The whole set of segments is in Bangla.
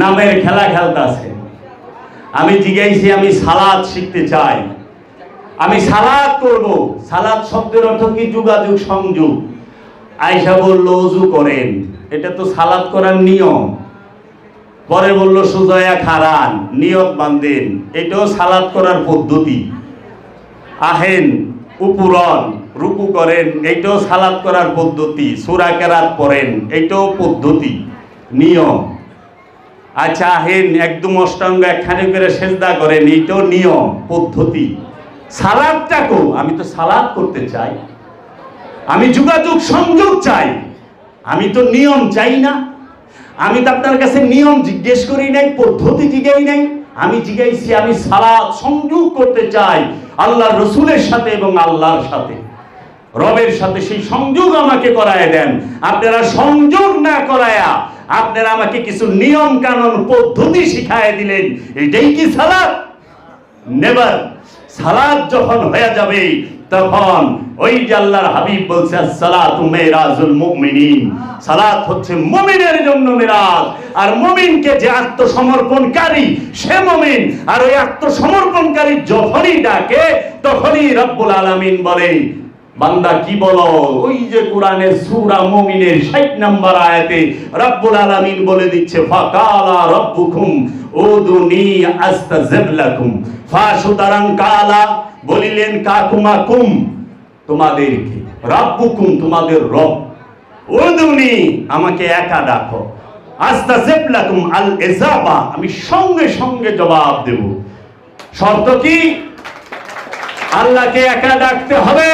নামের খেলা খেলতেছে। আমি জিজ্ঞাসি আমি সালাদ শিখতে চাই, আমি সালাদ করব। সালাদ শব্দের অর্থ কি? যোগাযোগ, সংযোগ। আয়েশা বলল ওযু করেন, এটা তো সালাদ করার নিয়ম। পরে বলল সুজয়া খারান, নিয়ত বাঁধেন, এটাও সালাদ করার পদ্ধতি। আহেন উপরন, রুকু করেন, এইটাও সালাদ করার পদ্ধতি। সূরা কেরাত পড়েন, এইটাও পদ্ধতি, নিয়ম। আচ্ছা আহেন একদম অষ্টাঙ্গ একখানে করে সেজদা করেন, এইটাও নিয়ম, পদ্ধতি। সালাদটাকে আমি তো সালাদ করতে চাই, আমি যোগাযোগ সংযোগ চাই, আমি তো নিয়ম চাই না। আমি তো আপনার কাছে নিয়ম জিজ্ঞেস করি নাই, পদ্ধতি জিজ্ঞাই নাই। আমি জিজ্ঞাইছি আমি সালাত সংযোগ করতে চাই আল্লাহর রসুলের সাথে এবং আল্লাহর সাথে, রবের সাথে। সেই সংযোগ আমাকে করায় দেন। আপনারা সংযোগ না করায়া আপনারা আমাকে কিছু নিয়ম কানুন পদ্ধতি শিখায় দিলেন, এটাই কি সালাত? নেভার। সালাত যখন হয়ে যাবে তখন ওই যে আল্লাহর হাবিব বলছে সালাতু মিরাজুল মুমিনিন, সালাত হচ্ছে মুমিনের জন্য মিরাজ। আর মুমিনকে যে আত্মসমর্পণকারী সে মুমিন। আর ওই আত্মসমর্পণকারী যখনই ডাকে তখনই রব্বুল আলামিন বলে বান্দা কি বলো? ওই যে কোরআনের সূরা মুমিনের 60 নম্বর আয়াতে রব্বুল আলামিন বলে দিচ্ছে ফাকালা রাব্বুকুম উদুনি আস্তাজিব লাকুম। সুতরাং কালা বলিলেন কাকুমাকুম, তোমাদেরকে, রাব্বুকুম তোমাদের রব, উদুনি আমাকে একা ডাকো, আস্তাজিব লাকুম আল ইজাবা আমি সঙ্গে সঙ্গে জবাব দেব। শর্ত কি? আল্লাহকে একা ডাকতে হবে।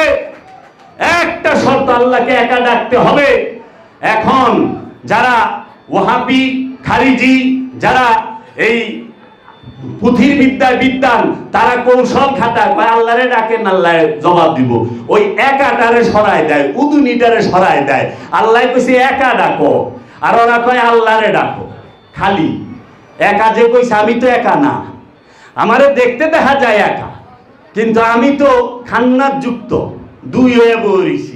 একটা শর্ত, আল্লাহকে একা ডাকতে হবে। এখন যারা ওয়াহাবি খারিজি, যারা এই পুঁথির বিদ্যায় বিদ্যান, তারা কৌশল খাটায়, আল্লাহরে ডাকেন আল্লাহ জবাব দিব। ওই একাটারে সরায় দেয়, উদুনিটারে সরায় দেয়। আল্লাহ কইছে একা ডাকো, আর ওরা কয় আল্লাহরে ডাকো। খালি একা যে কইছে, আমি তো একা না, আমারে দেখতে দেখা যায় একা, কিন্তু আমি তো খান্নাত যুক্ত, দুই হয়ে বইছি।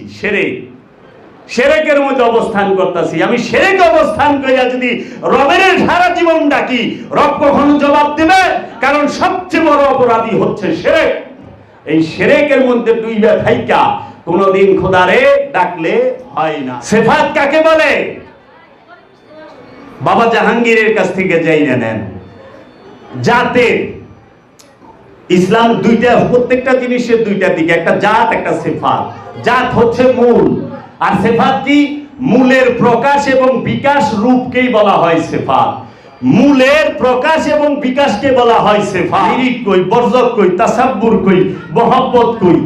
সেরেকের মধ্যে অবস্থান করতেছি। আমি সেরেক অবস্থান করিয়া যদি রবের সারা জীবন ডাকি, রব কখনো জবাব দেবে? কারণ সবচেয়ে বড় অপরাধী হচ্ছে সেরেক। এই সেরেকের মধ্যে দুইটা থাইকা কোনদিন খোদারে ডাকলে হয় না। সিফাত কাকে বলে? বাবা জাহাঙ্গীরের কাছ থেকে যাইয়া নেন। জাতের ইসলাম দুইটা, প্রত্যেকটা জিনিসের দুইটা দিকে, একটা জাত একটা সিফাত। জাত হচ্ছে মূল, আর সিফাত কি? মূলের প্রকাশ এবং বিকাশ রূপকেই বলা হয় সিফাত। মূলের প্রকাশ এবং বিকাশকে বলা হয় সিফাত। ইরিক কই, বরজক কই, তাসাব্বুর কই, মহব্বত কই,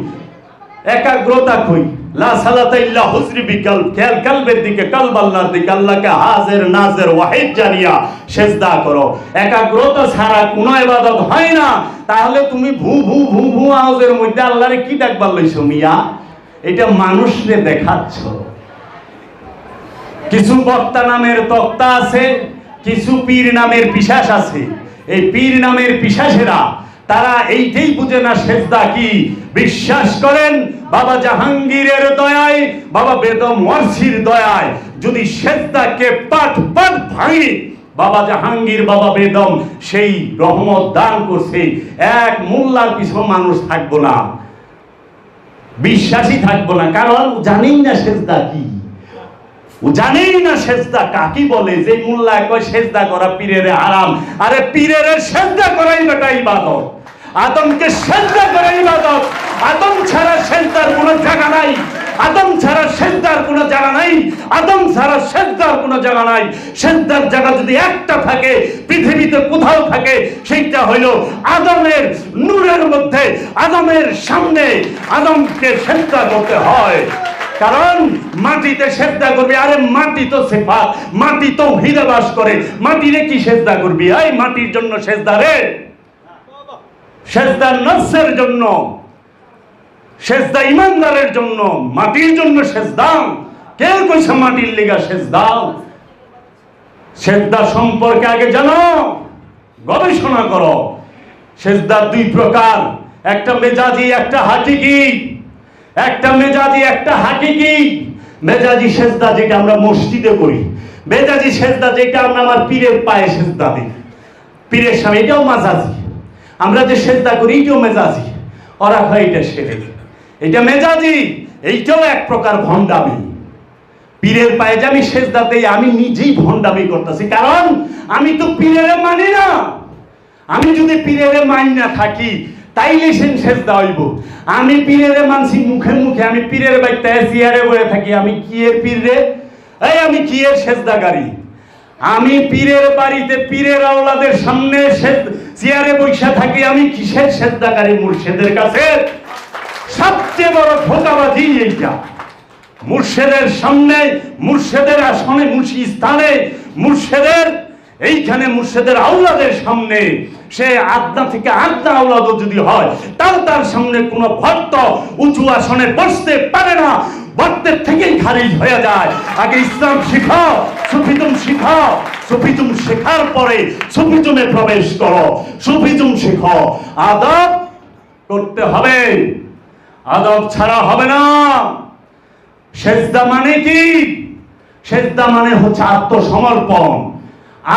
একাগ্রতা কই। লা সালাতা ইল্লা হুজরি বিকাল, খেয়াল কালবের দিকে, কালব আল্লাহর দিকে, আল্লাহকে হাজির নাজির ওয়াহিদ জানিয়া সিজদা করো। একাগ্রতা ছাড়া কোনো ইবাদত হয় না। তাহলে তুমি ভু ভু ভু ভু আওয়াজের মধ্যে আল্লাহরে কি ডাকবার লইছো মিয়া? এটা মানুষরে দেখাচ্ছ। কিছু বক্তা নামের তক্তা আছে, কিছু পীর নামের পিশাচ আছে। এই পীর নামের পিশাচেরা তারা এইটাই বুঝে না সেজদা কি। বিশ্বাস করেন বাবা জাহাঙ্গীরের দয়ায়, বাবা বেদম ওয়ারসির দয়ায় যদি সেজদাকে পাট পাট ভাঙি, বাবা জাহাঙ্গীর, বাবা বেদম সেই রহমত দান করছে। এক মোল্লার পিছনে মানুষ থাকবো না, বিশ্বাসী থাকবো না। কারণ জানেই না সেজদা কি, জানেই না সেজদা কাকে বলে। যে মোল্লা কয় সেজদা করা পীরের হারাম, আরে পীরের সেজদা করাই বেটা ইবাদত। আদমকে সেজদা করা ইবাদত। আদম ছাড়া সেজদার কোনো জায়গা নাই, আদম ছাড়া সেজদার কোনো জায়গা নাই, আদম ছাড়া সেজদার কোনো জায়গা নাই। সেজদার জায়গা যদি একটা থাকে পৃথিবীতে কোথাও থাকে, সেইটা হইল আদমের নূরের মধ্যে, আদমের সামনে আদমকে সেজদা করতে হয়। কারণ মাটিতে সেজদা করবি, আরে মাটি তো সিফাত, মাটি তো হিদে বাস করে, মাটিরে কি সেজদা করবি? এই মাটির জন্য সেজদা রে, সেজদা নফসের জন্য, সেজদা ইমানদারের জন্য, মাটির জন্য সেজদা। কে কইছে মাটির লিগা সেজদা? সেজদা সম্পর্কে আগে জানো, গবেষণা করো। সেজদা দুই প্রকার, একটা মেজাজি একটা হাকিকি। একটা মেজাজি একটা হাকিকি। মেজাজি সেজদা যেটা আমরা মসজিদে করি, মেজাজি সেজদা যেটা আমরা আমার পীরের পায়ে সেজদা দিই, পীরের সামনে, এটাও মেজাজি। আমরা যে সেজদা করি এটাও মেজাজি, ওরা হয় এটা শিরক, এটা মেজাজি, এইটাও এক প্রকার ভণ্ডামি। পীরের পায়ে যে আমি সেজদা দেই, আমি নিজেই ভণ্ডামি করতেছি, কারণ আমি তো পীরের মানি না। আমি যদি পীরের মানি না থাকি তাইলে সেজদা হইব। আমি পীরের মানছি মুখে মুখে, আমি পীরের বাইতে চেয়ারে বসে থাকি, আমি কি এর পীর রে? এই আমি কি এর সেজদাকারী? আমি পীরের বাড়িতে পীরের আওলাদের সামনে চেয়ারে বসে থাকি, আমি কিসের সেজদাকারী? মুর্শিদের কাছে সবচেয়ে বড় ধোঁকাবাজি এইটা। মুর্শিদের সামনে, মুর্শিদের আসনে, মুর্শিদ স্থানে, মুর্শিদের এইখানে, মুর্শিদের আওলাদের সামনে, সে আদনা থেকে আদনা আওলাদও যদি হয়, তার সামনে কোনো ভক্ত উঁচু আসনে বসতে পারে না, ভক্তের থেকেই খারিজ হয়ে যায়। আগে ইসলাম শিখাও, সুফিজম শিখাও, সুফিজম শেখার পরে সুফিজমে প্রবেশ করো, সুফিজম শিখো। আদব করতে হবে, আদব ছাড়া হবে না। সেজদা মানে কি? সেজদা মানে হচ্ছে আত্মসমর্পণ।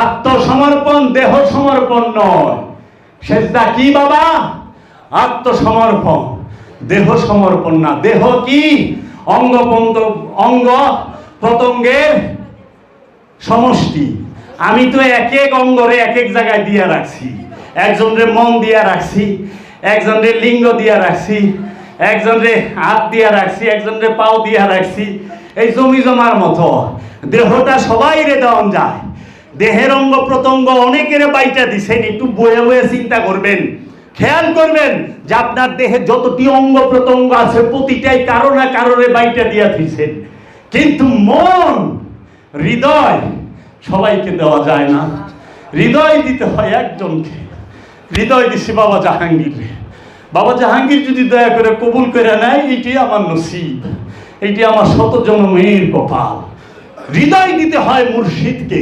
আত্মসমর্পণ, দেহ সমর্পণ নয়। সেজদা কি বাবা? আত্মসমর্পণ, দেহ সমর্পণ না। দেহ কি? অঙ্গ প্রত্যঙ্গের সমষ্টি। আমি তো এক এক অঙ্গরে এক এক জায়গায় দিয়া রাখছি। একজনরে মন দিয়া রাখছি, একজনরে লিঙ্গ দিয়া রাখছি, একজনরে হাত দিয়া রাখছি, একজনরে পাও দিয়া রাখছি। এই জমি জমার মতো দেহটা সবাই রে দেওয়া যায়। দেহের অঙ্গ প্রত্যঙ্গ অনেকের বাইটা দিছেন, একটু বয়ে বয়ে চিন্তা করবেন, খেয়াল করবেন যে আপনার দেহে যতটি অঙ্গ প্রত্যঙ্গ আছে প্রতিটাই কারো না কারোরে বাইটা দিয়া দিছেন। কিন্তু মন, হৃদয় সবাইকে দেওয়া যায় না। হৃদয় দিতে হয় একজনকে। হৃদয় দিছে বাবা জাহাঙ্গীর। বাবা জাহাঙ্গীর যদি দয়া করে কবুল করে নেয়, এইটি আমার নসিব, এইটি আমার শত জন্মের কপাল। হৃদয় দিতে হয় মুর্শিদকে।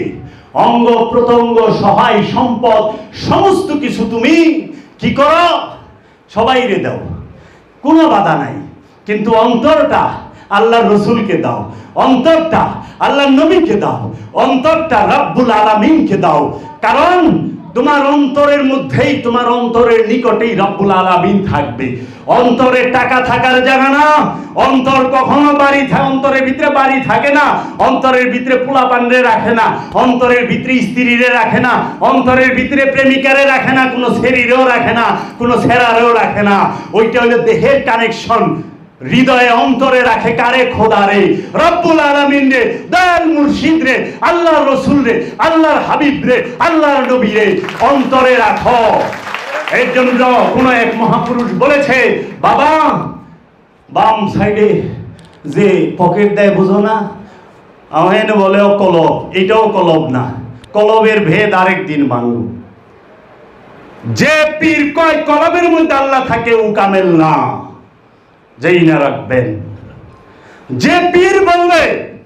অঙ্গ প্রত্যঙ্গ, সহায় সম্পদ, সমস্ত কিছু তুমি কি করো? সবাই রে দাও, কোনো বাধা নাই। কিন্তু অন্তরটা আল্লাহর রসুলকে দাও, অন্তরটা আল্লাহর নবীকে দাও, অন্তরটা রব্বুল আলামিনকে দাও। কারণ তোমার অন্তরের মধ্যেই, তোমার অন্তরের নিকটেই রব্বুল আলামিন থাকবে। অন্তরে টাকা থাকার জায়গা না। অন্তর কখনো অন্তরের ভিতরে বাড়ি থাকে না। অন্তরের ভিতরে পোলাপানরে রাখে না, অন্তরের ভিতরে স্ত্রীরে রাখে না, অন্তরের ভিতরে প্রেমিকারে রাখে না, কোনো শরীরেও রাখে না, কোনো ছেঁড়ারেও রাখে না। ওইটা হলো দেহের কানেকশন। হৃদয়ে অন্তরে রাখে কারে? খোদারে, রব্বুল আলামিন রে, দয়াল মুর্শিদ রে, আল্লাহর রসুল রে, আল্লাহর হাবিব রে, আল্লাহর নবী রে অন্তরে রাখো। এর জন্য কোন এক মহাপুরুষ বলেছে, বাবা বাম সাইডে যে পকেট দেয় বুঝো না, আমার বলে কলব, এটাও কলব না, কলবের ভেদ আরেক দিন মানব। যে পীর কয় কলবের মধ্যে আল্লাহ থাকে, ও কামেল না, যেই না রাখবেন। যে পীর বলবে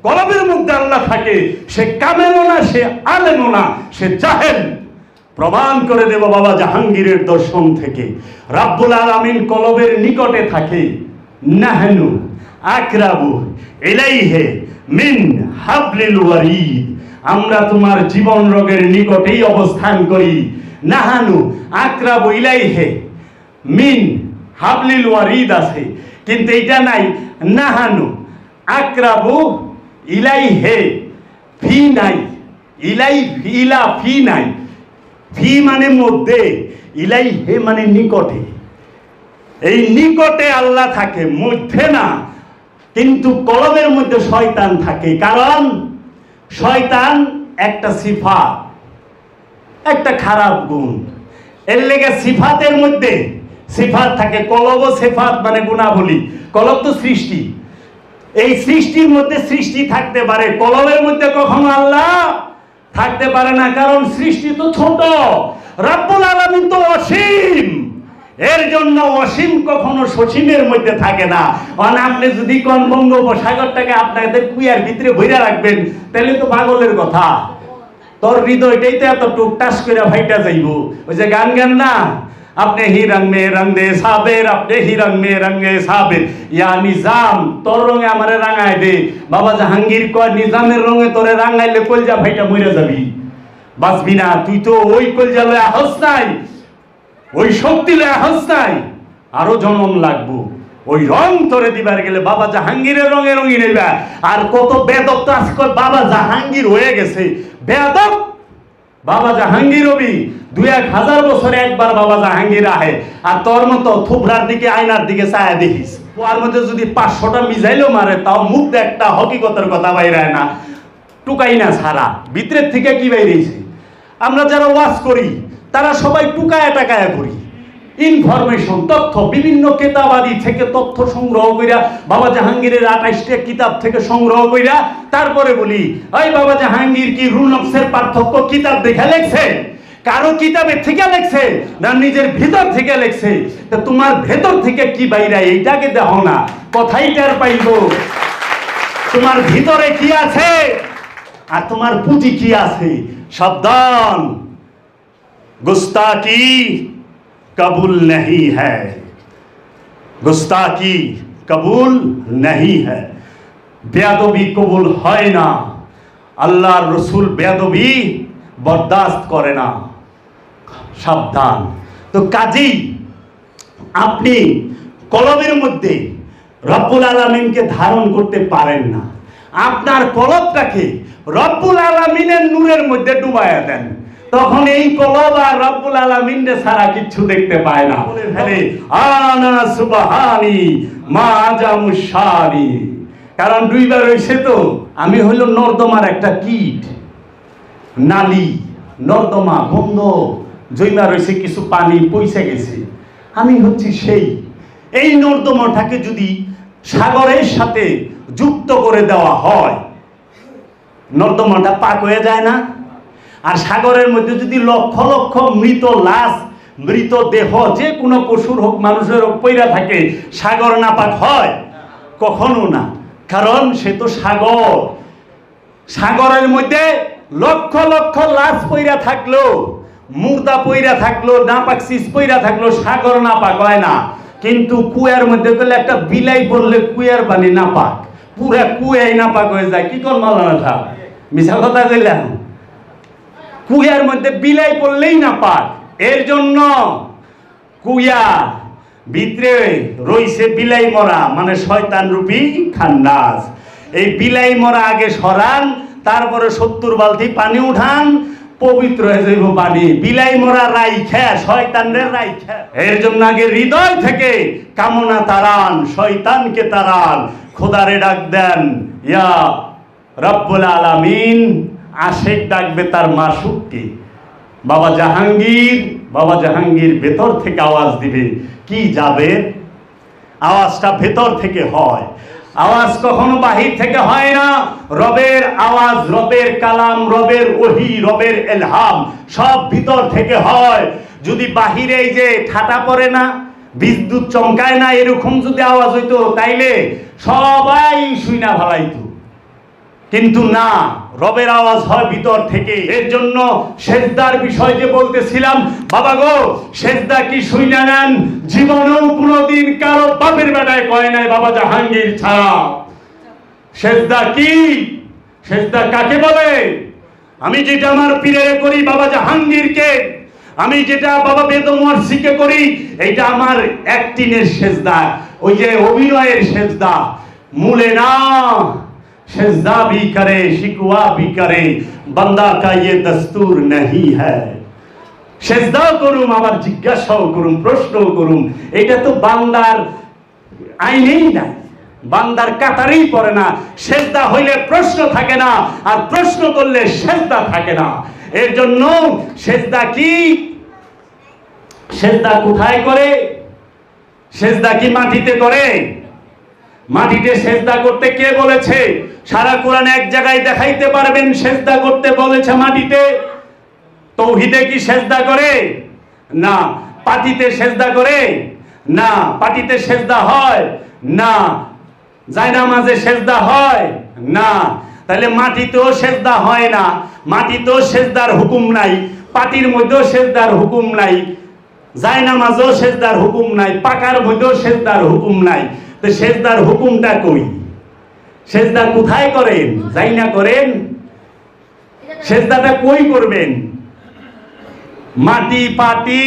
কলবের মধ্যে আল্লাহ থাকে, সে কামেলও না, সে আলেমও না, সে জাহেল। প্রমাণ করে দেব বাবা জাহাঙ্গীরের দর্শন থেকে। রাব্বুল আলামিন কলবের নিকটে থাকে। নাহনু আকরাবু ইলাইহি মিন হাবলিল ওয়ারিদ, আমরা তোমার জীবন রোগের নিকটেই অবস্থান করি। নাহানু আকরাবু ইলাইহি মিন হাবলিল ওয়ারিদ আছে, কিন্তু এটা নাই। নাহানু আকরাবু ইলাইহি ফি নাই, ইলা ফি নাই। ফি মানে মধ্যে, ইলাইহি মানে নিকটে। এই নিকটে আল্লাহ থাকে, মধ্যে না। কিন্তু কলবের মধ্যে শয়তান থাকে, কারণ শয়তান একটা সিফাত, একটা খারাপ গুণ। এর লেগে সিফাতের মধ্যে সিফাত থাকে। কলব সিফাত মানে গুণাবলী। কলব তো সৃষ্টি, এই সৃষ্টির মধ্যে সৃষ্টি থাকতে পারে, কলবের মধ্যে কখনো আল্লাহ থাকতে পারে না, কারণ সৃষ্টি তো ছোট, রব্বুল আলামিন তো অসীম। এর জন্য অসীম কখনো সসীমের মধ্যে থাকে না। মানে আপনি যদি কোন বঙ্গোপসাগরটাকে আপনাদের কুয়ার ভিতরে ভইরা রাখবেন, তাহলে তো পাগলের কথা। তোর হৃদয়টাই তো এত টুকটাস করে ফাইটা যাইব। ওই যে গান না, अपने ही रंग में रंग दे साबिर, अपने ही रंग में रंगे साबिर, या निजाम তোর রঙে আমারে রাঙায় দে। বাবা জাহাঙ্গীর কয় নিজামের রঙে তোরে রাঙাইলে কলজা ভাইটা মরে যাবি, বাঁচবি না। তুই তো ওই কলজা লয়ে আহস নাই, ওই শক্তি লয়ে আহস নাই, আরো জন্ম লাগবো। ওই রং তোরে দিবার গেলে বাবা জাহাঙ্গীরের রঙে রঙিন হইবা। আর কত বেদব তো আজকাল বাবা জাহাঙ্গীর হয়ে গেছে, বেদব বাবা জাহাঙ্গীর হবি। ২-১,০০০ বছরে একবার বাবা জাহাঙ্গীর আহে, আর তোর মতো থুবরার দিকে আয়নার দিকে চায়া দেখিস। ওর মধ্যে যদি ৫০০টা মিজাইলও মারে তাও মুখ একটা হকিকতের কথা বাইরায় না, টুকাই না ছাড়া। ভিতরের থেকে কি বাইরেছে? আমরা যারা ওয়াজ করি তারা সবাই টুকায়া টাকায়া করি। ইনফরমেশন, তথ্য, বিভিন্ন কেতাবাদি থেকে তথ্য সংগ্রহ কইরা, বাবা জাহাঙ্গীরের ২৮টা কিতাব থেকে সংগ্রহ কইরা তারপরে বলি, ওই বাবা জাহাঙ্গীর কি রুলনকসের পার্থক্য কিতাব দেখে লেখছে? কারো কিতাবের থেকে লেখছে না নিজের ভিতর থেকে লেখছে? তা তোমার ভেতর থেকে কি বাইরা এইটাকে দেখো না, কথাই টের পাইব তোমার ভিতরে কি আছে আর তোমার পুঁজি কি আছে। সাবধান, गुस्ताखी कबूल नहीं है, गुस्ताखी कबूल नहीं है। বেয়াদবি কবুল হয় না, আল্লাহর রসুল বেয়াদবি বরদাস্ত করে না। সাবধান। তো কাজেই আপনি কলমের মধ্যে রব্বুল আলামিনকে ধারণ করতে পারেন না, আপনার কলবটাকে রব্বুল আলামিনের নূরের মধ্যে ডুবাইয়া দেন, তখন এই কলব আর রব্বুল আলামিনকে ছাড়া কিচ্ছু দেখতে পায় না। বলে ফেলে আনা সুবহানি মা জামুশানি, কারণ দুইবার হইছে তো। আমি হইল নর্দমার একটা কীট, নালী, নর্দমা বন্ধ, জৈমা রয়েছে, কিছু পানি পয়সা গেছে, আমি হচ্ছি সেই। এই নর্দমাটাকে যদি সাগরের সাথে যুক্ত করে দেওয়া হয়, নর্দমাটা পাক হয়ে যায় না? আর সাগরের মধ্যে যদি লক্ষ লক্ষ মৃত লাশ, মৃত দেহ, যে কোনো পশুর হোক মানুষের হোক পইরা থাকে, সাগর নাপাক হয়? কখনো না, কারণ সে তো সাগর। সাগরের মধ্যে লক্ষ লক্ষ লাশ পইরা থাকলো, মুর্দা পইরা থাকলো, নাপাক চিজ পইরা থাকলো, সাগর নাপাক হয় না। কিন্তু কুয়ার মধ্যে গেলে একটা বিলাই পড়লে কুয়ার পানি নাপাক, পুরা কুয়াই নাপাক হয়ে যায়। কি কর মালানা সাহেব, মিছা কথা কইলাম? কুয়ার মধ্যে বিলাই পড়লেই নাপাক। এর জন্য কুয়া ভিতরে রইছে বিলাই মরা, মানে শয়তান রূপী খান্নাস। এই বিলাই মরা আগে সরান, তারপরে ৭০ বালতি পানি উঠান, পবিত্র হয়ে যাইব পানি। বিলাই মরা রাইখা, শয়তানের রাইখা। এর জন্য আগে হৃদয় থেকে কামনা তাড়ান, শয়তানকে তাড়ান, খোদারে ডাক দেন, ইয়া রব্বুল আলামিন। আশেক ডাকবে তার মাসুককে, বাবা জাহাঙ্গীর। বাবা জাহাঙ্গীর ভেতর থেকে আওয়াজ দিবে। কি যাবে? আওয়াজটা ভেতর থেকে হয়, আওয়াজ কখনো বাহির থেকে হয় না। রবের আওয়াজ, রবের কালাম, রবের ওহী, রবের ইলহাম সব ভিতর থেকে হয়। যদি বাহিরে এই যে ঠাটা পড়ে না, বিদ্যুৎ চমকায় না, এরকম যদি আওয়াজ হইতো তাইলে সবাই শুইনা ভালাইতো, কিন্তু না, রবের আওয়াজ হয় ভিতর থেকে। এর জন্য সেজদার বিষয় যে বলতেছিলাম, বাবা গো, সেজদা কি শুইনা নেন? জীবনেও কোনোদিন কারো বাপের বেটায় কয় নাই বাবা জাহাঙ্গীর ছাড়া। সেজদা কি? সেজদা কাকে বলে? আমি যেটা আমার পীরের করি বাবা জাহাঙ্গীরকে, আমি যেটা বাবা বেদমোয়ারসিকে করি, এইটা আমার অ্যাক্টিংয়ের সেজদা, ওই যে অভিনয়ের সেজদা, মূলে না। সেজদা भी करे, शिकवा भी करे, बंदा का ये दस्तूर नहीं है। সেজদাও করুম, আবার জিজ্ঞাসাও করুম, প্রশ্নও করুম, এটা তো বান্দার আইনেই নাই, বান্দার কাতারেই পড়ে না। সেজদা হইলে প্রশ্ন থাকে না, আর প্রশ্ন করলে সেজদা থাকে না। এর জন্য সেজদা কি? সেজদা কোথায় করে? সেজদা কি মাটিতে করে? মাটিতে সেজদা করতে কে বলেছে? সারা কোরআন এক জায়গায় দেখাইতে পারবেন সেজদা করতে বলেছে মাটিতে? তৌহিদে কি সেজদা করে? না। পাটিতে সেজদা করে? না। পাটিতে সেজদা হয়? না। জায়নামাজে সেজদা হয়? না। তাহলে মাটিতেও সেজদা হয় না, মাটিতেও সেজদার হুকুম নাই, পাটির মধ্যেও সেজদার হুকুম নাই। জায়নামাজও সেজদার হুকুম নাই, পাকার মধ্যেও সেজদার হুকুম নাই। তো সেজদার হুকুমটা কই? সেজদা কোথায় করেন? জাইনা করেন? সেজদাটা কই করবেন? মাটি পাটি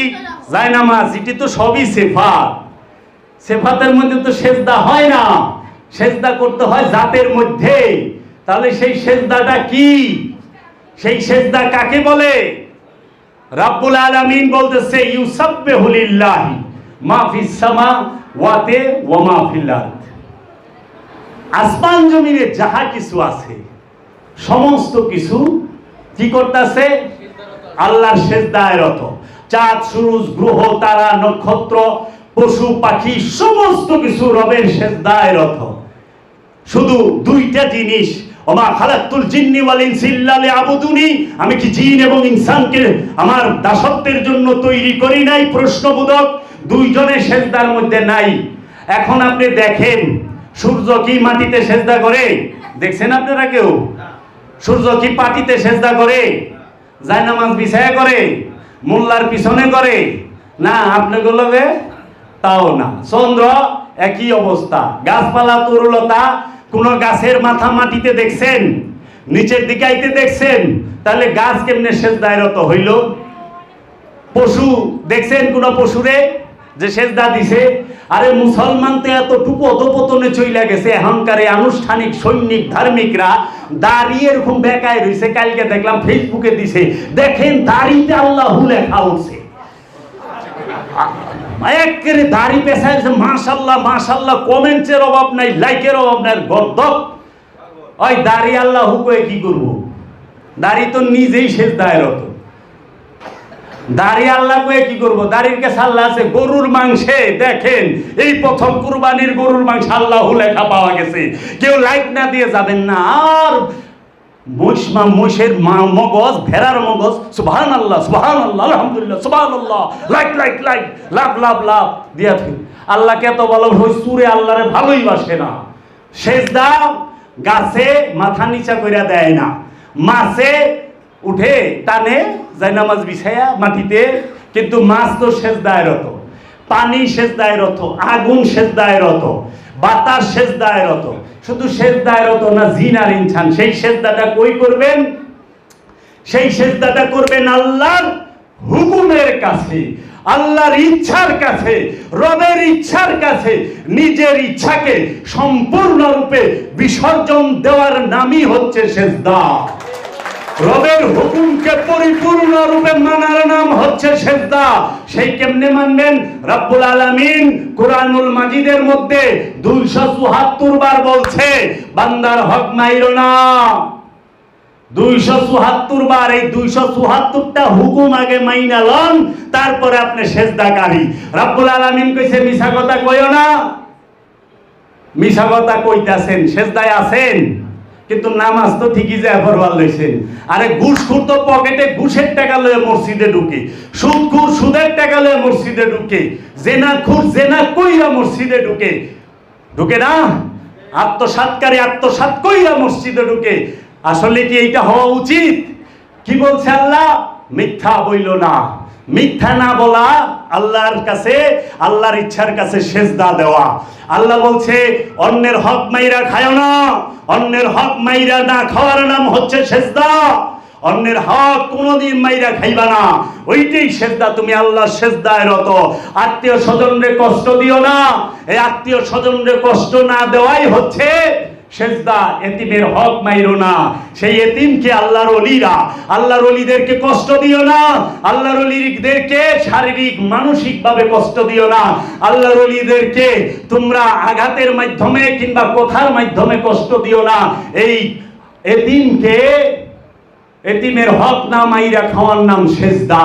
জায়নামাজ এটি তো সবই সেফাত। সেফাতের মধ্যে তো সেজদা হয় না, সেজদা করতে হয় জাতের মধ্যে। তাহলে সেই সেজদাটা কি? সেই সেজদা কাকে বলে? রাব্বুল আলামিন বলতেছে ইউসাব্বিহু লিল্লাহি মা ফিস সামাওয়াতি ওয়া মা ফিল আরদ। আসমান জমিনে যাহা কিছু আছে সমস্ত কিছু কি করতেছে? আল্লাহর সেজদায় রত। চাঁদ সূরজ গ্রহ তারা নক্ষত্র পশু পাখি সমস্ত কিছু রবের সেজদায় রত। শুধু দুইটা জিনিস, ওমা খালাকতুল জিন্নি ওয়াল ইনসা ইল্লা লিয়াবুদুনি, আমি কি জিন এবং ইনসানকে আমার দাসত্বের জন্য তৈরি করি নাই? প্রশ্নবোধক। দুইজনের সেজদার মধ্যে নাই। এখন আপনি দেখেন সূর্য কি মাটিতে সেজদা করে? দেখছেন আপনারা কেউ? সূর্য কি পাটিতে সেজদা করে? জায়নামাজ বিছায়া করে? মোল্লার পিছনে করে? না, আপনাগুলোকে তাও না। চন্দ্র একই অবস্থা। গাছপালা তরুলতা, কোন গাছের মাথা মাটিতে দেখছেন? নিচের দিকে আইতে দেখছেন? তাহলে গাছ কেমনে সেজদায় রত হইল? পশু দেখছেন কোন পশুরে যে সেজদা দিছে? আরে মুসলমান তো এতটুকু অধপতনে চইলা গেছে, এখনকার আনুষ্ঠানিক সৈনিক ধার্মিকরা দাঁড়িয়ে এরকম বেকায় রয়েছে। কালকে দেখলাম ফেসবুকে দিছে, দেখেন দাড়িতে আল্লাহু লেখা উঠছে। একেবারে দাড়ি পেছায় মাশাআল্লাহ মাশাআল্লাহ, কমেন্টের অভাব নাই, লাইকের অভাব নাই। গর্দব ওই দাড়ি আল্লাহু কয়ে কি করব? দাড়ি তো নিজেই সেজদায় রত। দাড়ি আল্লাহ কয়ে কি করব? দাড়ির কাছে আল্লাহ আছে। গরুর মাংসে দেখেন এই প্রথম কুরবানির গরুর মাংস আল্লাহু লেখা পাওয়া গেছে। কেউ লাইক না দিয়ে যাবেন না। আর মোষের মগজ, ভেড়ার মগজ, সুবহানাল্লাহ সুবহানাল্লাহ আলহামদুলিল্লাহ সুবহানাল্লাহ, লাইক লাইক লাইক, লাভ লাভ লাভ দিয়া থাকে। আল্লাহকে এত ভালো ওই সুরে আল্লাহরে ভালোই বাসে না। সেজদা গাছে মাথা নিচা কইরা দেয় না, মাছে উঠে টানে জায়নামাজ বিছায়া মাটিতে, কিন্তু মাছ তো সেজদায় রত, পানি সেজদায় রত, আগুন সেজদায় রত, বাতাস সেজদায় রত। শুধু সেজদায় রত না জিন আর ইনসান। সেই সেজদাটা কই করবেন? সেই সেজদাটা করবেন আল্লাহর হুকুমের কাছে, আল্লাহর ইচ্ছার কাছে, রবের ইচ্ছার কাছে। নিজের ইচ্ছাকে সম্পূর্ণরূপে বিসর্জন দেওয়ার নামই হচ্ছে সেজদা। রবের হুকুমকে পরিপূর্ণ রূপে মানার নাম হচ্ছে সেজদা। সেই কেমনে মানবেন? রব্বুল আলামিন কুরআনুল মাজিদের মধ্যে 274 বার বলছে বান্দার হক মাইরো না। 274 বার। এই 274টা হুকুম আগে মাইনা লন, তারপরে আপনি সেজদাকারী। রব্বুল আলামিন কইছে মিছা কথা কইও না। মিছা কথা কইতাছেন, সেজদায় আছেন, কিন্তু নামাজ তো ঠিকই যায় পড়বার লইছেন। আরে ঘুষখোর তো পকেটে ঘুষের টাকা লয়ে মসজিদে ঢুকে, সুদখোর সুদের টাকা লয়ে মসজিদে ঢুকে, জেনাখোর জেনা কইরা মসজিদে ঢুকে, ঢুকে না? আত্মসাৎকারী আত্মসাৎ কইরা মসজিদে ঢুকে। আসলে কি এইটা হওয়া উচিত? কি বলছে আল্লাহ? মিথ্যা বইল না। মিথ্যা না বলা, আল্লাহর কাছে, আল্লাহর ইচ্ছার কাছে সেজদা দেওয়া। আল্লাহ বলছে অন্যের হক মাইরা খায়ো না। অন্যের হক মাইরা না খাওয়ার নাম হচ্ছে সেজদা। অন্যের হক কোনোদিন মাইরা খাইবা না, ওইটাই সেজদা। তুমি আল্লাহর সেজদায় রত। আত্মীয় স্বজনরে কষ্ট দিও না, এই আত্মীয় স্বজনরে কষ্ট না দেওয়াই হচ্ছে সেজদা। এতিমের হক মাইরো না। সেই এতিমকে আল্লাহর ওলিরা, আল্লাহর ওলিদেরকে কষ্ট দিও না। আল্লাহর ওলিদেরকে শারীরিক মানসিক ভাবে কষ্ট দিও না। আল্লাহর ওলিদেরকে তোমরা আঘাতের মাধ্যমে কিংবা কথার মাধ্যমে কষ্ট দিও না। এই এতিমকে, এতিমের হক না মাইরা খাওয়ার নাম সেজদা।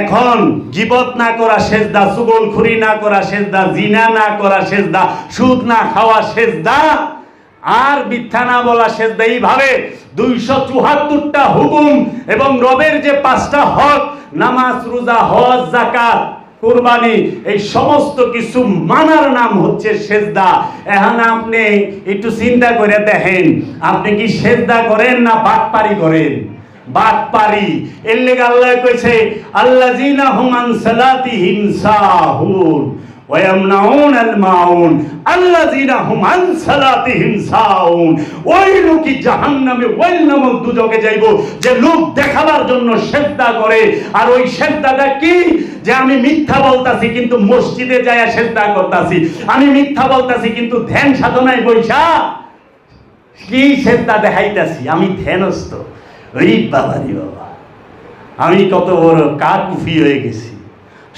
এখন গীবত না করা সেজদা, চুগলখুরি না করা সেজদা, জিনা না করা সেজদা, সুদ না খাওয়া সেজদা, আর মিথ্যা না বলা সেজদা। এইভাবে 274টা হুকুম এবং রবের যে 5টা হক, নামাজ রোজা হজ যাকাত কুরবানি, এই সমস্ত কিছু মানার নাম হচ্ছে সেজদা। এখন আপনি একটু চিন্তা করে দেখেন, আপনি কি সেজদা করেন না বাটপারি করেন? বাটপারি। এর লেগে আল্লাহ কইছে আল্লাযিনা হুম আন সালাতিহিম সাহুন ওয়া ইয়ামনাউনাল মাউন আল্লাযিনা হুম আন সালাতিহিম সাহুন। ওই লোকই জাহান্নামে, ওই নামক দুজকে যাইব যে লোক দেখাবার জন্য সিজদা করে। আর ওই সিজদাটা কি? যে আমি মিথ্যা বলতাছি কিন্তু মসজিদে যায়া সিজদা করতাছি, আমি মিথ্যা বলতাছি কিন্তু ধ্যান সাধনায় বইসা কি সিজদা দেখাইতাছি, আমি ধ্যানস্থ। ওই বাবা রে বাবা, আমি কত বড় কাকুফি হয়ে গেছি।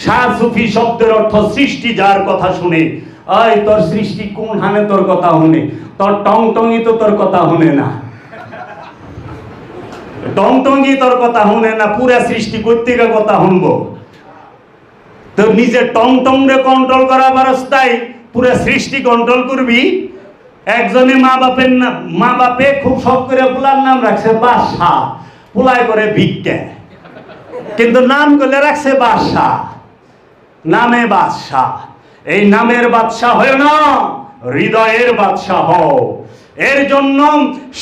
শাহ সুফি শব্দের অর্থ সৃষ্টি যার কথা শুনে। ওই তোর সৃষ্টি কোন হানে তোর কথা শুনে? তোর টং টঙ্গি তো তোর কথা শুনে না, টং টঙ্গি তোর কথা শুনে না, পুরা সৃষ্টি করতে কথা শুনবো। তো নিজের টং টং রে কন্ট্রোল করা অবস্থায় পুরা সৃষ্টি কন্ট্রোল করবি। একজনে মা বাপে খুব শখ করে পোলার নাম রাখছে বাদশাহ, পোলায় করে ভিক্ষা, কিন্তু নাম করলে রাখছে বাদশাহ, নামে বাদশাহ। এই নামের বাদশাহ হয় না, হৃদয়ের বাদশাহ হও। এর জন্য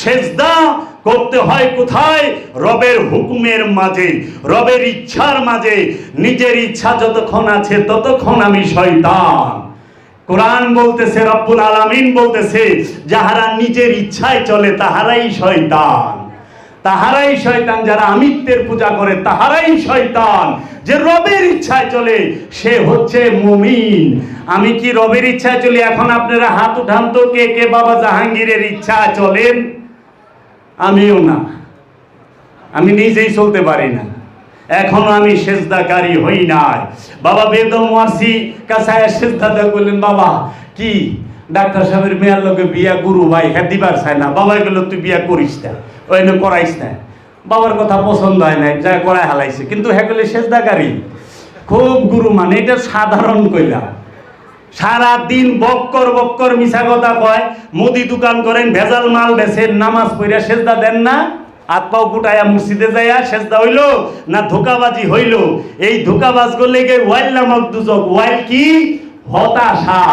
সেজদা করতে হয় কোথায়? রবের হুকুমের মাঝে, রবের ইচ্ছার মাঝে। নিজের ইচ্ছা যতক্ষণ আছে ততক্ষণ আমি শয়তান। কোরআন বলতেছে, রব্বুল আলামিন বলতেছে, যাহারা নিজের ইচ্ছায় চলে তাহারাই শয়তান, তাহারাই শয়তান। যারা আমিত্বের পূজা করে তাহারাই শয়তান। যে রবের ইচ্ছায় চলে সে হচ্ছে মুমিন। আমি কি রবের ইচ্ছায় চলি? এখন আপনারা হাত উঠান তো, কে কে বাবা জাহাঙ্গীরের ইচ্ছায় চলেন? আমিও না, আমি নিজেই চলতে পারি না, এখনো আমি সেজদাকারী হই নাই। বাবা বেদম ওয়াসি কাছে সেজদা দেয়, বললেন বাবা কি ডাক্তার সাহেবের মেয়ের লোকে বিয়া গুরু ভাই হ্যাঁ দিবার চায় না। বাবা গেলো তুই বিয়া করিস না, ওই করাইস না। বাবার কথা পছন্দ হয় নাই, যা করায় হালাইছে, কিন্তু হ্যাঁ গেলে সেজদাকারী খুব গুরু মানে। এটা সাধারণ কইলা, সারা দিন বক্কর বক্কর মিছা কথা কয়, মুদি দোকান করেন, ভেজাল মাল বেচেন, নামাজ পড়িয়া সেজদা দেন না। হাত পাও ফুটাইয়া মসজিদে যাইয়া সেজদা হইল না ধোকাবাজি হইল? এই ধোকাবাজ করলে গিয়ে ওয়াইল নামক দুজক। ওয়াইল কি? হতাশা,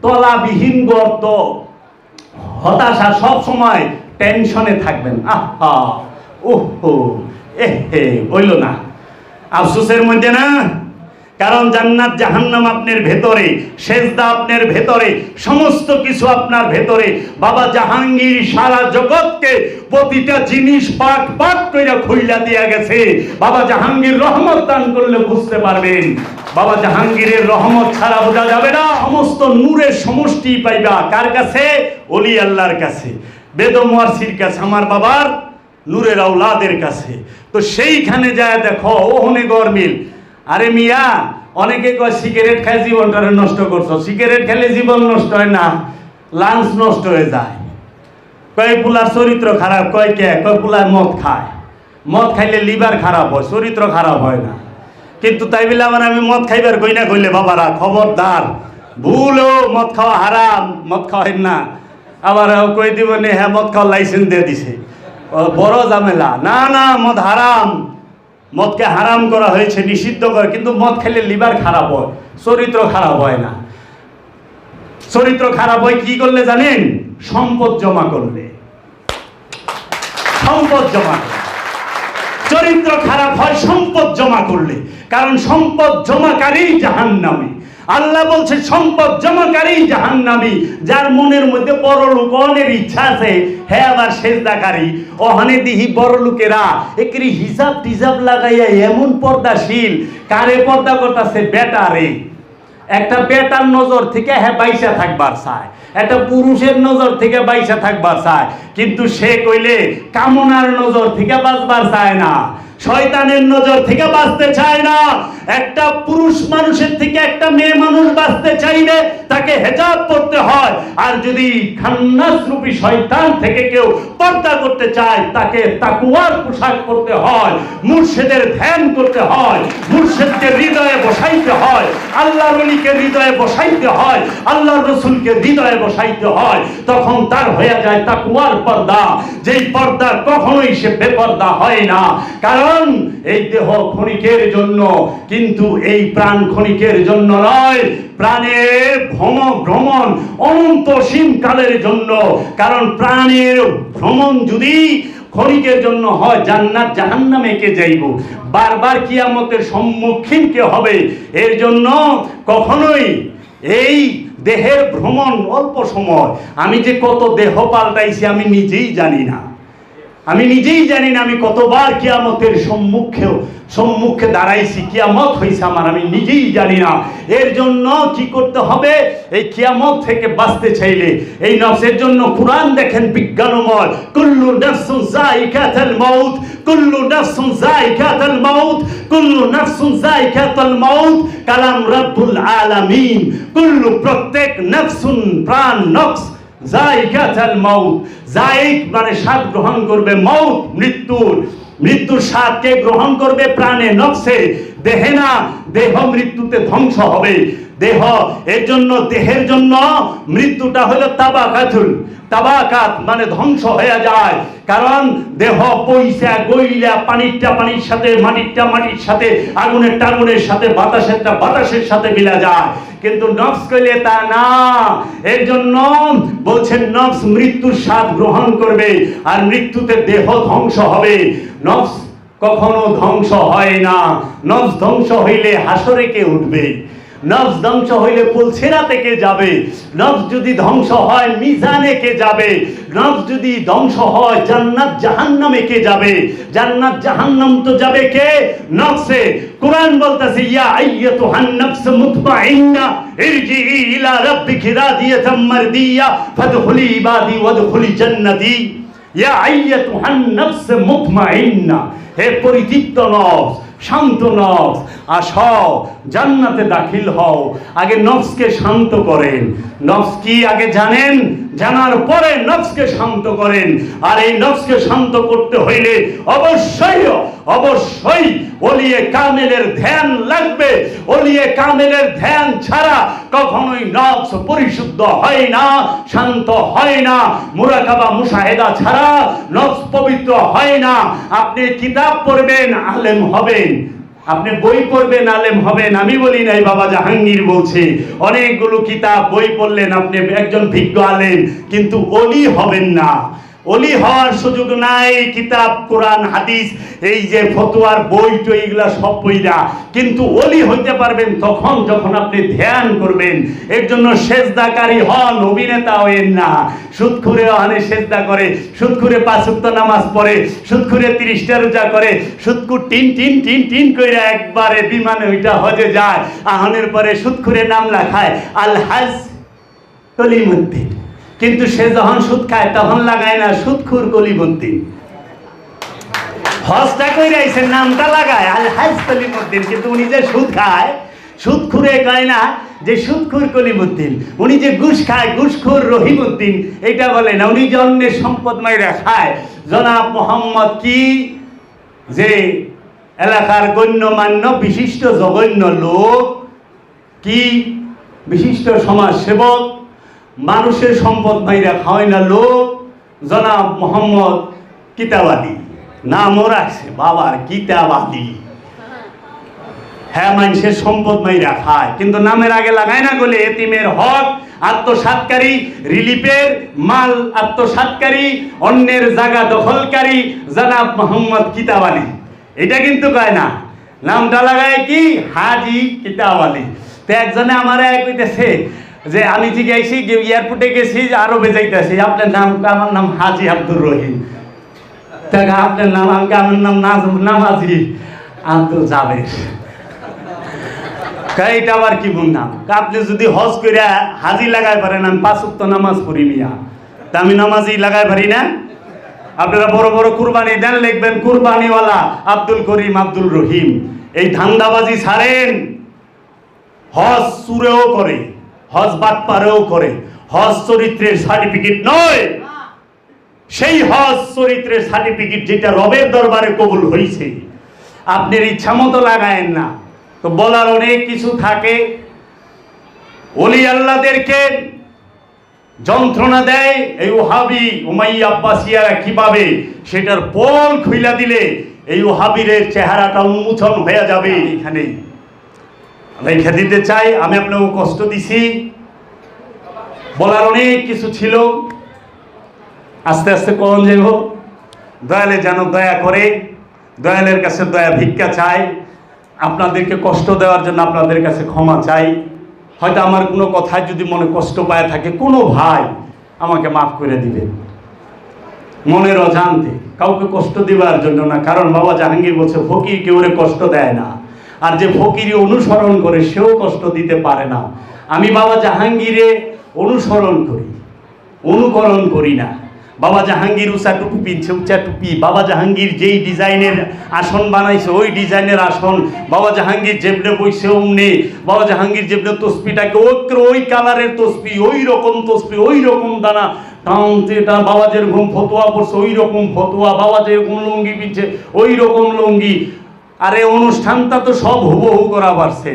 তলাবিহীন গর্ত, হতাশা। সব সময় টেনশনে থাকবেন। আহা ওহো এহে হইল না, আফসোসের মধ্যে না। কারণ জান্নাত জাহান্নাম আপনার ভেতরে, সেজদা আপনার ভেতরে, সমস্ত কিছু আপনার ভেতরে। বাবা জাহাঙ্গীর সারা জগৎকে প্রতিটা জিনিস পাট পাট কইরা খুইলা দিয়া গেছে। বাবা জাহাঙ্গীর রহমত দান করলে বুঝতে পারবেন। বাবা জাহাঙ্গীরের রহমত ছাড়া বোঝা যাবে না। সমস্ত নূরের সমষ্টি পাইবা কার কাছে? ওলি আল্লাহর কাছে, বেদম ওয়াসির কাছে, আমার বাবার নূরের আওলাদের কাছে। তো সেইখানে যায় দেখো ওহনে গরমিল। আরে মিয়া, অনেকে কয় সিগারেট খায় জীবনটা নষ্ট করছো। সিগারেট খেলে জীবন নষ্ট হয় না, লাঞ্চ নষ্ট হয়ে যায়। কয় পুলার চরিত্র খারাপ, কয় কে? কয় পুলার মদ খায়, মদ খাইলে লিভার খারাপ হয়, চরিত্র খারাপ হয় না। কিন্তু তাই বলে আবার আমি মদ খাইবার কই না কইলে বাবারা খবরদার, ভুলও মদ খাওয়া হারাম, মদ খাওয়াই না। আবার কই দিব নে হ্যাঁ মদ খাওয়ার লাইসেন্স দিয়ে দিছে, বড় ঝামেলা। না না, মদ হারাম, মদকে হারাম করা হয়েছে, নিষিদ্ধ করে। কিন্তু মদ খেলে লিভার খারাপ হয়, চরিত্র খারাপ হয় না। চরিত্র খারাপ হয় কি করলে জানেন? সম্পদ জমা করলে, সম্পদ জমা করলে। চরিত্র খারাপ হয় সম্পদ জমা করলে, কারণ সম্পদ জমাকারী জাহান্নামী। আল্লাহ বলছে সম্পদ জমাকারী জাহান্নামী। যার মনের মধ্যে বড় লোক অনেক ইচ্ছা আছে, হ্যাঁ আবার সেজদাকারী। ওখানে দিহি বড় লোকেরা একরি হিসাব টিজাব লাগাইয়া এমন পর্দাশীল, কারে পর্দা করতেছে? বেটারে। একটা বেটার নজর থেকে হ্যাঁ বাইসা থাকবার চায়, একটা পুরুষের নজর থেকে বাইসা থাকবার চায়, কিন্তু সে কইলে কামনার নজর থেকে বাঁচবার চায় না, শয়তানের নজর থেকে বাঁচতে চায় না। একটা পুরুষ মানুষের থেকে একটা মেয়ে মানুষ বাঁচতে চাইলে তাকে হেজাব পড়তে হয়। আর যদি খান্নাস রূপী শয়তান থেকে কেউ পর্দা করতে চায়, তাকে তাকওয়ার পোশাক পরতে হয়, মুর্শিদের ধ্যান করতে হয়, মুর্শিদকে হৃদয়ে বসাইতে হয়, আল্লাহর ওলিকে হৃদয়ে বসাইতে হয়, আল্লাহর রাসূলকে হৃদয়ে বসাইতে হয়। তখন তার হয়ে যায় তাকওয়ার পর্দা, যেই পর্দা কখনোই সে বেপর্দা হয় না। কারণ এই দেহ ক্ষণিকের জন্য, কিন্তু এই প্রাণ ক্ষণিকের জন্য নয়। প্রাণের ভ্রমণ অনন্ত সীম কালের জন্য। কারণ প্রাণের ভ্রমণ যদি ক্ষণিকের জন্য হয় জান্নাত জাহান্নামে কে যাইব, বারবার কিয়ামতের সম্মুখীন কে হবে। এর জন্য কখনোই এই দেহের ভ্রমণ অল্প সময়, আমি যে কত দেহ পাল্টাইছি আমি নিজেই জানি না, আমি নিজেই জানি না আমি কতবার কিয়ামতের সম্মুখে দাঁড়াইছি, কিয়ামত হয়েছে আমার, আমি নিজেই জানি না। এর জন্য কি করতে হবে, এই কিয়ামত থেকে বাঁচতে চাইলে এই নফসের জন্য কোরআন দেখেন বিজ্ঞানময়, কুল্লু নাফসুন যায়িকাতুল মাউত, কুল্লু নাফসুন যায়িকাতুল মাউত, কুল্লু নাফসুন যায়িকাতুল মাউত, কালাম রব্বুল আলামিন। কুল্লু প্রত্যেক নাফসুন প্রাণ, নফস যায়িকাতুল মাউত, যায়িক মানে স্বাদ গ্রহণ করবে, মাউত মৃত্যুর স্বাদকে গ্রহণ করবে প্রাণে, নফসে, দেহে না। দেহ মৃত্যুতে ধ্বংস হবে, দেহ। এর জন্য দেহের জন্য মৃত্যুটা হলো তাবাকাত মানে ধ্বংস হয়ে যায়। কারণ দেহ পয়সা গইলা, পানিরটা পানির সাথে, মাটিরটা মাটির সাথে, আগুনের সাথে, বাতাসের সাথে মিলা যায়। কিন্তু নফস কইলে তা না। এর জন্য বলছেন নফস মৃত্যুর স্বাদ গ্রহণ করবে আর মৃত্যুতে দেহ ধ্বংস হবে। নফস কখনো ধ্বংস হয় না। নফস ধ্বংস হইলে হাসরে কে উঠবে, নফস ধ্বংস হইলে পুলসিরাতে কে যাবে, নফস যদি ধ্বংস হয় মিজানে কে যাবে, নফস যদি ধ্বংস হয় জান্নাত জাহান্নামে কে যাবে, জান্নাত জাহান্নাম তো যাবে কে, নফসে। কুরআন বলতেছে ইয়া আইয়াতুহান নাফস মুতমাইন্না ইরজিই ইলা রাব্বিকি রাদিয়াতাম মারদিয়া ফাদখুলি ইবাদি ওয়াদখুলি জান্নাতি। ইয়া আইয়াতুহান নাফস মুতমাইন্না, হে পরিতৃপ্ত নফস, শান্ত নফস, আসো জান্নাতে দাখিল হও। আগে নফসকে শান্ত করেন। নফস কি আগে জানেন, জানার পরে নফসকে শান্ত করেন। আর এই নফসকে শান্ত করতে হইলে অবশ্যই ওলিয়ে কামেলের ধ্যান লাগবে। ওলিয়ে কামেলের ধ্যান ছাড়া কখনোই নফস পরিশুদ্ধ হয় না, শান্ত হয় না। মুরাকাবা মুশাহেদা ছাড়া নফস পবিত্র হয় না। আপনি কিতাব পড়বেন আলেম হবেন, আপনি বই পড়বেন আলেম হবেন। আমি বলি নাই, বাবা জাহাঙ্গীর বলছে অনেকগুলো কিতাব বই পড়লেন, আপনি একজন বিজ্ঞ আলেম, কিন্তু ওলি হবেন না। ওলি হওয়ার সুযোগ নাই। কিতাব কোরআন হাদিস এই যে ফতোয়ার বই তো এইগুলা সব বইরা, কিন্তু ওলি হইতে পারবেন তখন যখন আপনি ধ্যান করবেন। এর জন্য সেজদাকারী হন, অভিনেতা হইেন না। সুদখুরে ওখানে সেজদা করে, সুদখুরে 5 ওয়াক্ত নামাজ পড়ে, সুদখুরে 30টা রোজা করে, সুদখুর টিন কইরা একবারে বিমানে ওইটা হজে যায়। আহনের পরে সুদখুরে নাম লেখায় আল হাজ কলিমুদ্দিন, কিন্তু সে যখন সুদ খায় তখন লাগায় না সুদখুর কলিমুদ্দিন। হজটা কইরা আইছে, নামটা লাগায় আল হাজ কলিমুদ্দিন, কিন্তু উনি যে সুদ খায়, সুদখুরে কয় না যে সুদখুর কলিমুদ্দিন। উনি যে ঘুষ খায়, ঘুষখোর রহিমউদ্দিন, এটা বলে না। উনি যে অন্যের সম্পদ মাইরা খায়। জনাব মোহাম্মদ কি যে এলাকার গণ্যমান্য বিশিষ্ট জঘন্য লোক, কি বিশিষ্ট সমাজ সেবক, মানুষের সম্পদ মাইরা খাওয়ায় না লোক, জনাব মোহাম্মদ কিতাবাদি নামও রাখছে, বাবার কিতাবাদি। হ্যাঁ, মানুষের সম্পদ মাইরা খায়, কিন্তু নামের আগে লাগায় না বলে এতিমের হক আত্মসাৎকারী, রিলিফের মাল আত্মসাৎকারী, অন্যের জায়গা দখলকারী জনাব মোহাম্মদ কিতাবালি। এটা কিন্তু কয় না, নামটা লাগায় কি হাজি কিতাবালি। তো একজনে আমার কইতেছে যে আমি জিজ্ঞাসি এয়ারপোর্টে গেছি, আরবে যাইতেছি, আপনার নাম? আমার নাম হাজি আব্দুর রহিম। আপনার নাম? আমার নাম নামাজি আব্দুল জাবের। এটা আবার কি নাম? আপনি যদি হজ করে হাজি লাগাই পারেন, আমি 5 ওয়াক্ত নামাজ পড়ি মিয়া, তা আমি নামাজি লাগাই পারি না? আপনারা বড় বড় কুরবানি দেন, লিখবেন কুরবানিওয়ালা আব্দুল করিম আব্দুল রহিম। এই ধান্দাবাজি ছাড়েন। হজ চুরেও করে, হজ বাটপারেও করে। হজ চরিত্রের সার্টিফিকেট নয়, সেই হজ চরিত্রের সার্টিফিকেট যেটা রবের দরবারে কবুল হয়েছে। আপনার ইচ্ছা মতো লাগায়েন না। তো বলার অনেক কিছু থাকে। ওলি আল্লাহদেরকে যন্ত্রণা দেয় এই ওহাবি উমাইয়া আব্বাসিয়ারা কিভাবে, সেটার পোল খুইলা দিলে এই ওহাবিরের চেহারাটা উন্মোচন হয়ে যাবে। এখানে রেখে দিতে চাই, আমি আপনাকে কষ্ট দিছি। বলার অনেক কিছু ছিল, আস্তে আস্তে কম যাব। দয়ালে যেন দয়া করে, দয়ালের কাছে দয়া ভিক্ষা চাই, আপনাদেরকে কষ্ট দেওয়ার জন্য আপনাদের কাছে ক্ষমা চাই। হয়তো আমার কোনো কথায় যদি মনে কষ্ট পায় থাকে কোনো ভাই আমাকে মাফ করে দিবেন, মনের অজান্তে, কাউকে কষ্ট দেওয়ার জন্য না। কারণ বাবা জাহাঙ্গীর বলছে ফকির কেউ কষ্ট দেয় না, আর যে ফকির অনুসরণ করে সেও কষ্ট দিতে পারে না। আমি বাবা জাহাঙ্গীরে অনুসরণ করি, অনুকরণ করি না। বাবা জাহাঙ্গীর উঁচা টুপি পিনছে, উঁচা টুপি। বাবা জাহাঙ্গীর যেই ডিজাইনের আসন বানাইছে ওই ডিজাইনের আসন। বাবা জাহাঙ্গীর যেমনে বইছে অমনি। বাবা জাহাঙ্গীর যেমনে তসবিটাকে ওই কালারের তসবি, ওই রকম তসবি, ওই রকম দানা টানতে টান। বাবা যেরকম ফতোয়া পড়ছে ওই রকম ফতোয়া, বাবা যেরকম লুঙ্গি পিনছে ওই রকম লুঙ্গি। আরে অনুষ্ঠানটা তো সব হুবহু করা পারছে।